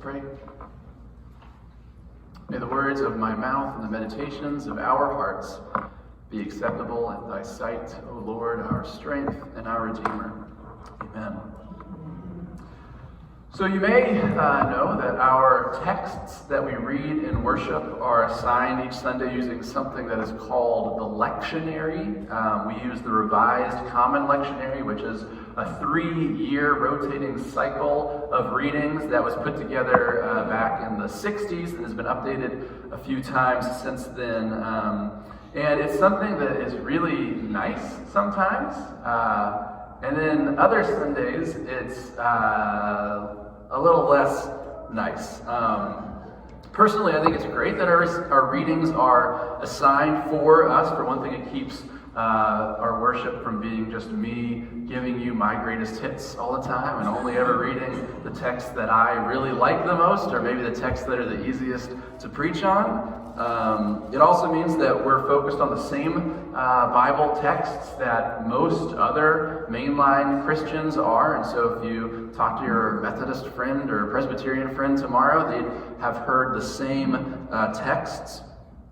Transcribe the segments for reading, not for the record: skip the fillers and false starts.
pray. May the words of my mouth and the meditations of our hearts be acceptable in thy sight, O Lord, our strength and our Redeemer. Amen. So you may know that our texts that we read in worship are assigned each Sunday using something that is called the lectionary. We use the Revised Common Lectionary, which is a 3-year rotating cycle of readings that was put together back in the 60s and has been updated a few times since then. And it's something that is really nice sometimes. And then other Sundays, it's a little less nice. Personally, I think it's great that our readings are assigned for us. For one thing, it keeps our worship from being just me giving you my greatest hits all the time and only ever reading the texts that I really like the most, or maybe the texts that are the easiest to preach on. It also means that we're focused on the same Bible texts that most other mainline Christians are. And so if you talk to your Methodist friend or Presbyterian friend tomorrow, they'd have heard the same texts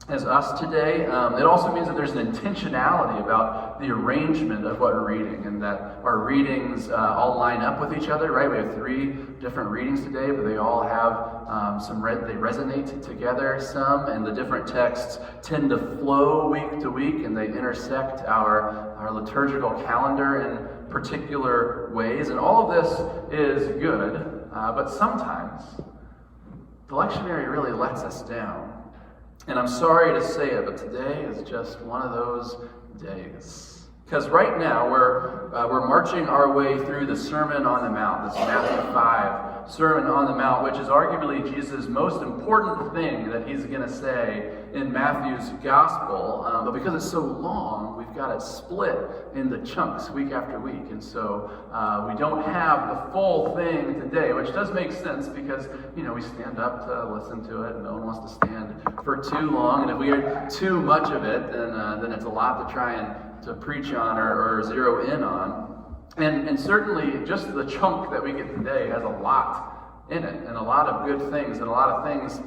as us today. It also means that there's an intentionality about the arrangement of what we're reading, and that our readings all line up with each other, right? We have 3 different readings today, but they all have they resonate together some, and the different texts tend to flow week to week, and they intersect our liturgical calendar in particular ways. And all of this is good, but sometimes the lectionary really lets us down. And I'm sorry to say it, but today is just one of those days. Because right now we're marching our way through the Sermon on the Mount, this Matthew 5 Sermon on the Mount, which is arguably Jesus' most important thing that he's going to say in Matthew's Gospel. But because it's so long, we've got it split into chunks week after week. And so we don't have the full thing today, which does make sense because, we stand up to listen to it and no one wants to stand for too long. And if we hear too much of it, then it's a lot to try and to preach on or zero in on. And certainly just the chunk that we get today has a lot in it, and a lot of good things, and a lot of things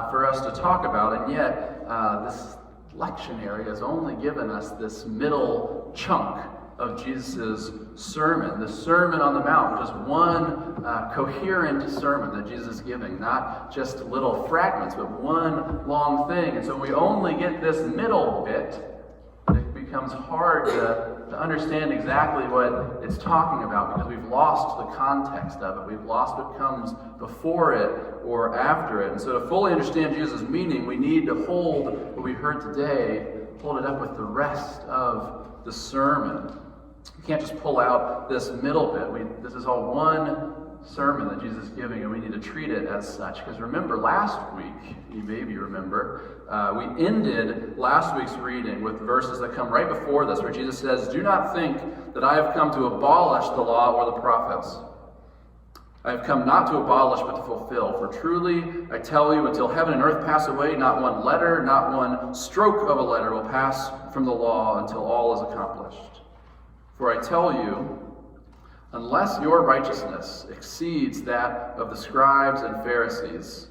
for us to talk about. And yet, this lectionary has only given us this middle chunk of Jesus' sermon, the Sermon on the Mount, which is one coherent sermon that Jesus is giving, not just little fragments, but one long thing. And so we only get this middle bit. It becomes hard to understand exactly what it's talking about because we've lost the context of it. We've lost what comes before it or after it. And so to fully understand Jesus' meaning, we need to hold what we heard today, hold it up with the rest of the sermon. You can't just pull out this middle bit. This is all one sermon that Jesus is giving, and we need to treat it as such. Because remember, last week, you maybe remember, we ended last week's reading with verses that come right before this, where Jesus says, "Do not think that I have come to abolish the law or the prophets. I have come not to abolish, but to fulfill. For truly, I tell you, until heaven and earth pass away, not one letter, not one stroke of a letter will pass from the law until all is accomplished. For I tell you, unless your righteousness exceeds that of the scribes and Pharisees,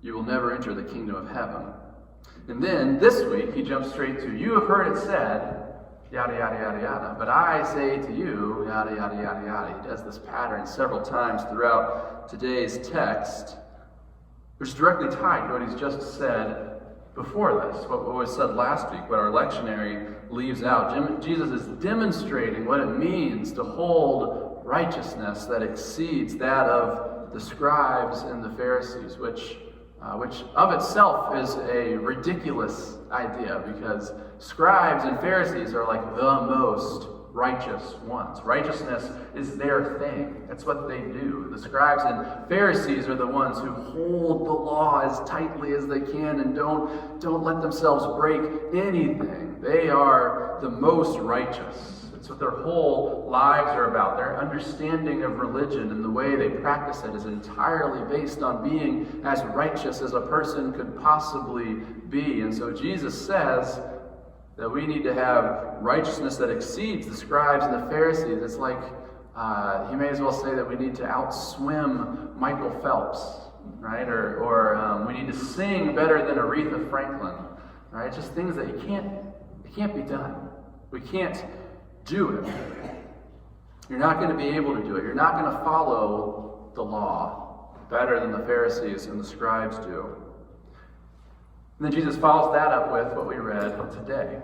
you will never enter the kingdom of heaven." And then this week, he jumps straight to, "You have heard it said, yada, yada, yada, yada. But I say to you, yada, yada, yada, yada." He does this pattern several times throughout today's text, which is directly tied to what he's just said before this, what was said last week, what our lectionary leaves out. Jesus is demonstrating what it means to hold righteousness that exceeds that of the scribes and the Pharisees, which of itself is a ridiculous idea, because scribes and Pharisees are like the most righteous ones. Righteousness is their thing. That's what they do. The scribes and Pharisees are the ones who hold the law as tightly as they can and don't let themselves break anything. They are the most righteous. It's what their whole lives are about. Their understanding of religion and the way they practice it is entirely based on being as righteous as a person could possibly be. And so Jesus says that we need to have righteousness that exceeds the scribes and the Pharisees. It's like he may as well say that we need to outswim Michael Phelps right? Or we need to sing better than Aretha Franklin, right? It's just things that it can't be done. We can't do it. You're not going to be able to do it. You're not going to follow the law better than the Pharisees and the scribes do. And then Jesus follows that up with what we read today,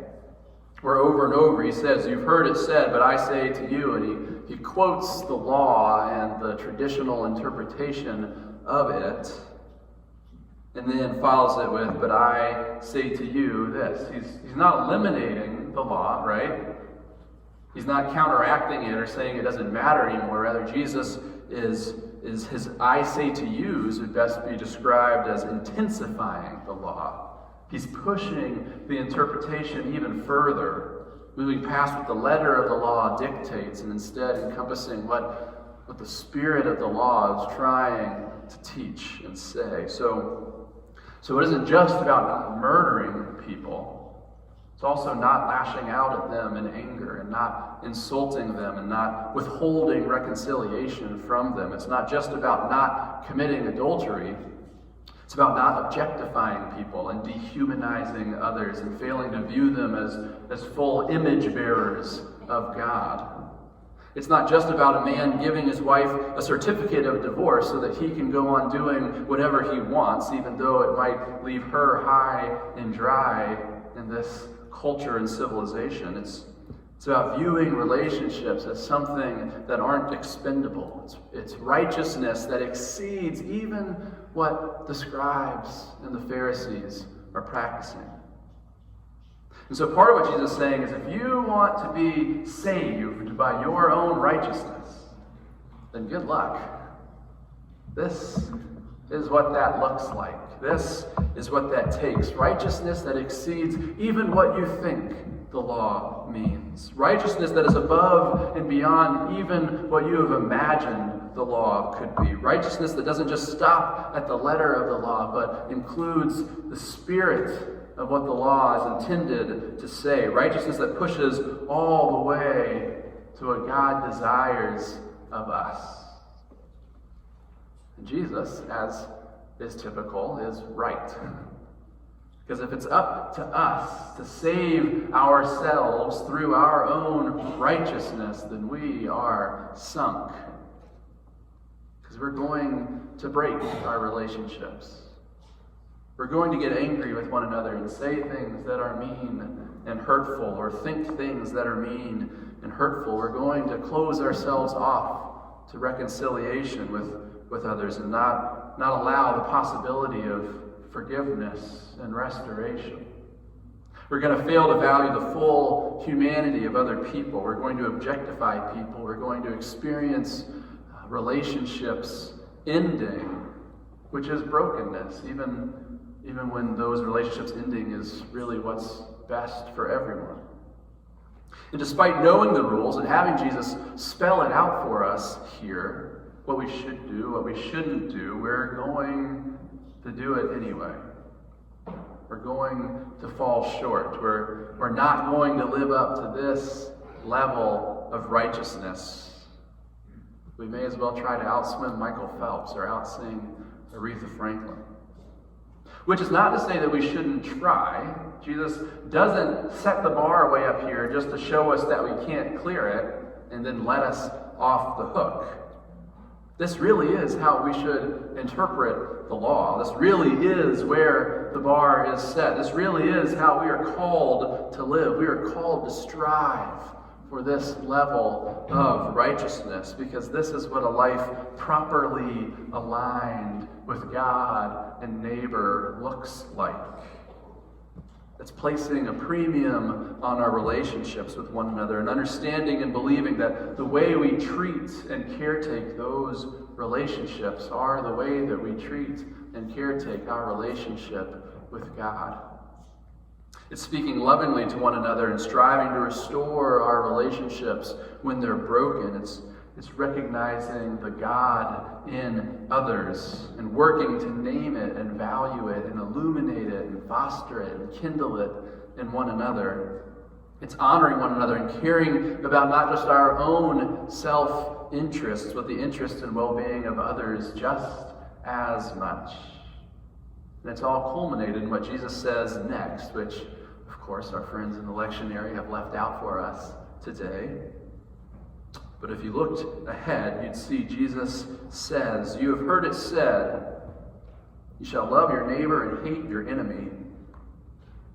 where over and over he says, "You've heard it said, but I say to you," and he quotes the law and the traditional interpretation of it, and then follows it with, "But I say to you this." He's not eliminating the law, right? He's not counteracting it or saying it doesn't matter anymore. Rather, Jesus is his "I say to yous" would best be described as intensifying the law. He's pushing the interpretation even further, moving past what the letter of the law dictates and instead encompassing what the spirit of the law is trying to teach and say. So it isn't just about not murdering people. It's also not lashing out at them in anger and not insulting them and not withholding reconciliation from them. It's not just about not committing adultery. It's about not objectifying people and dehumanizing others and failing to view them as full image bearers of God. It's not just about a man giving his wife a certificate of divorce so that he can go on doing whatever he wants, even though it might leave her high and dry in this culture and civilization. It's about viewing relationships as something that aren't expendable. It's righteousness that exceeds even what the scribes and the Pharisees are practicing. And so part of what Jesus is saying is, if you want to be saved by your own righteousness, then good luck. This is what that looks like. This is what that takes. Righteousness that exceeds even what you think the law means. Righteousness that is above and beyond even what you have imagined the law could be. Righteousness that doesn't just stop at the letter of the law, but includes the spirit of what the law is intended to say. Righteousness that pushes all the way to what God desires of us. And Jesus, as is typical, is right. Because if it's up to us to save ourselves through our own righteousness, then we are sunk. Because we're going to break our relationships. We're going to get angry with one another and say things that are mean and hurtful, or think things that are mean and hurtful. We're going to close ourselves off to reconciliation with others and not allow the possibility of forgiveness and restoration. We're going to fail to value the full humanity of other people. We're going to objectify people. We're going to experience relationships ending, which is brokenness, even when those relationships ending is really what's best for everyone. And despite knowing the rules and having Jesus spell it out for us here, what we should do, what we shouldn't do, we're going to do it anyway. We're going to fall short. We're not going to live up to this level of righteousness. We may as well try to outswim Michael Phelps or outsing Aretha Franklin. Which is not to say that we shouldn't try. Jesus doesn't set the bar way up here just to show us that we can't clear it and then let us off the hook. This really is how we should interpret the law. This really is where the bar is set. This really is how we are called to live. We are called to strive for this level of righteousness, because this is what a life properly aligned with God and neighbor looks like. It's placing a premium on our relationships with one another and understanding and believing that the way we treat and caretake those relationships are the way that we treat and caretake our relationship with God. It's speaking lovingly to one another and striving to restore our relationships when they're broken. It's recognizing the God in others and working to name it and value it and illuminate it and foster it and kindle it in one another. It's honoring one another and caring about not just our own self-interests, but the interest and well-being of others just as much. And it's all culminated in what Jesus says next, which, of course, our friends in the lectionary have left out for us today. But if you looked ahead, you'd see Jesus says, "You have heard it said, you shall love your neighbor and hate your enemy.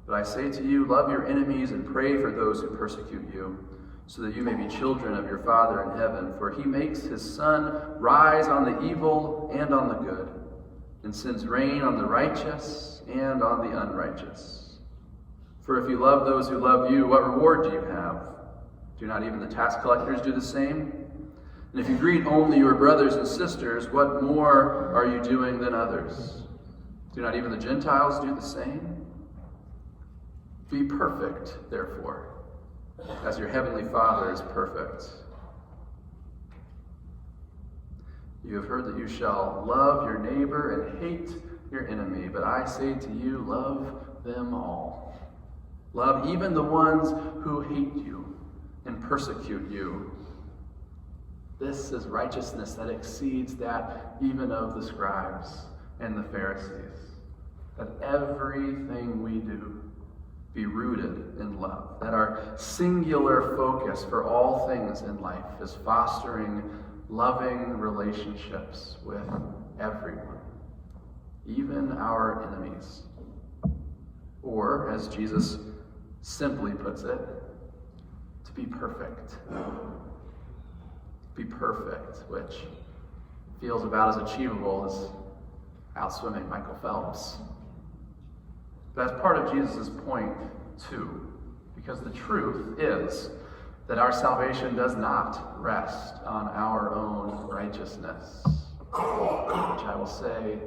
But I say to you, love your enemies and pray for those who persecute you, so that you may be children of your Father in heaven. For he makes his sun rise on the evil and on the good, and sends rain on the righteous and on the unrighteous. For if you love those who love you, what reward do you have? Do not even the tax collectors do the same? And if you greet only your brothers and sisters, what more are you doing than others? Do not even the Gentiles do the same? Be perfect, therefore, as your heavenly Father is perfect. You have heard that you shall love your neighbor and hate your enemy, but I say to you, love them all. Love even the ones who hate you and persecute you. This is righteousness that exceeds that even of the scribes and the Pharisees. That everything we do be rooted in love. That our singular focus for all things in life is fostering loving relationships with everyone, even our enemies. Or, as Jesus simply puts it, to be perfect. Be perfect, which feels about as achievable as outswimming Michael Phelps. That's part of Jesus' point, too, because the truth is that our salvation does not rest on our own righteousness. Which I will say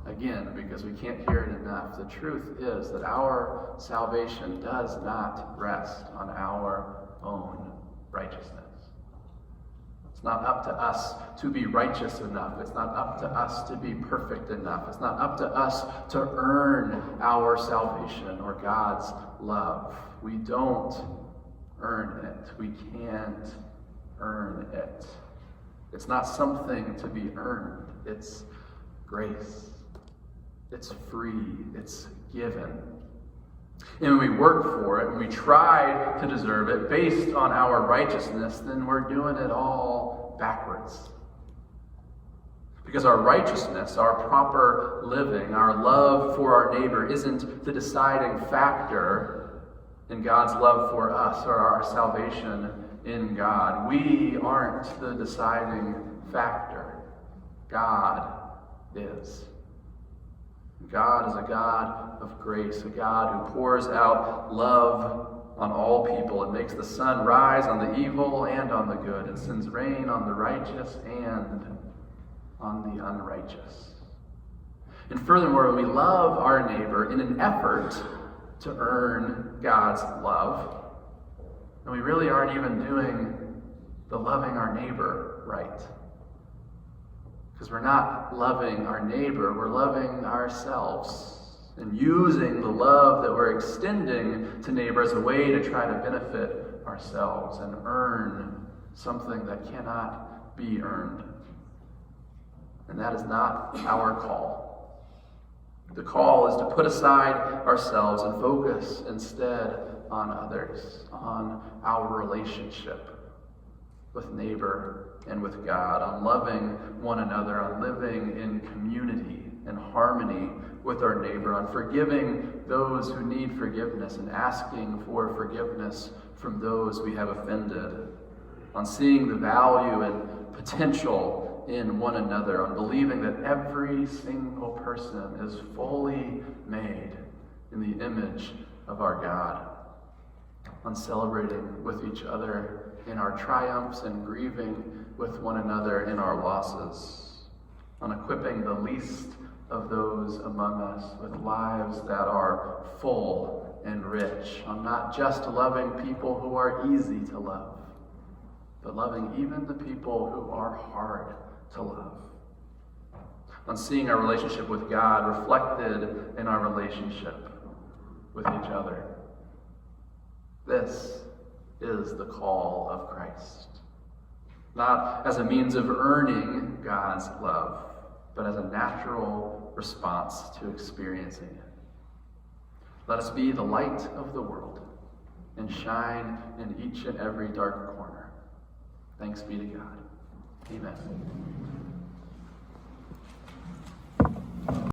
again, because we can't hear it enough. The truth is that our salvation does not rest on our own righteousness. It's not up to us to be righteous enough. It's not up to us to be perfect enough. It's not up to us to earn our salvation or God's love. We don't earn it. We can't earn it. It's not something to be earned. It's grace. It's free. It's given. And when we work for it, and we try to deserve it based on our righteousness, then we're doing it all backwards. Because our righteousness, our proper living, our love for our neighbor isn't the deciding factor in God's love for us or our salvation in God. We aren't the deciding factor. God is. God is a God of grace, a God who pours out love on all people and makes the sun rise on the evil and on the good and sends rain on the righteous and on the unrighteous. And furthermore, when we love our neighbor in an effort to earn God's love, and we really aren't even doing the loving our neighbor right. Because we're not loving our neighbor, we're loving ourselves and using the love that we're extending to neighbor as a way to try to benefit ourselves and earn something that cannot be earned. And that is not our call. The call is to put aside ourselves and focus instead on others, on our relationship with neighbor and with God, on loving one another, on living in community and harmony with our neighbor, on forgiving those who need forgiveness and asking for forgiveness from those we have offended, on seeing the value and potential in one another, on believing that every single person is fully made in the image of our God, on celebrating with each other in our triumphs and grieving with one another in our losses, on equipping the least of those among us with lives that are full and rich, on not just loving people who are easy to love, but loving even the people who are hard to love, on seeing our relationship with God reflected in our relationship with each other. This is the call of Christ. Not as a means of earning God's love, but as a natural response to experiencing it. Let us be the light of the world and shine in each and every dark corner. Thanks be to God. Amen.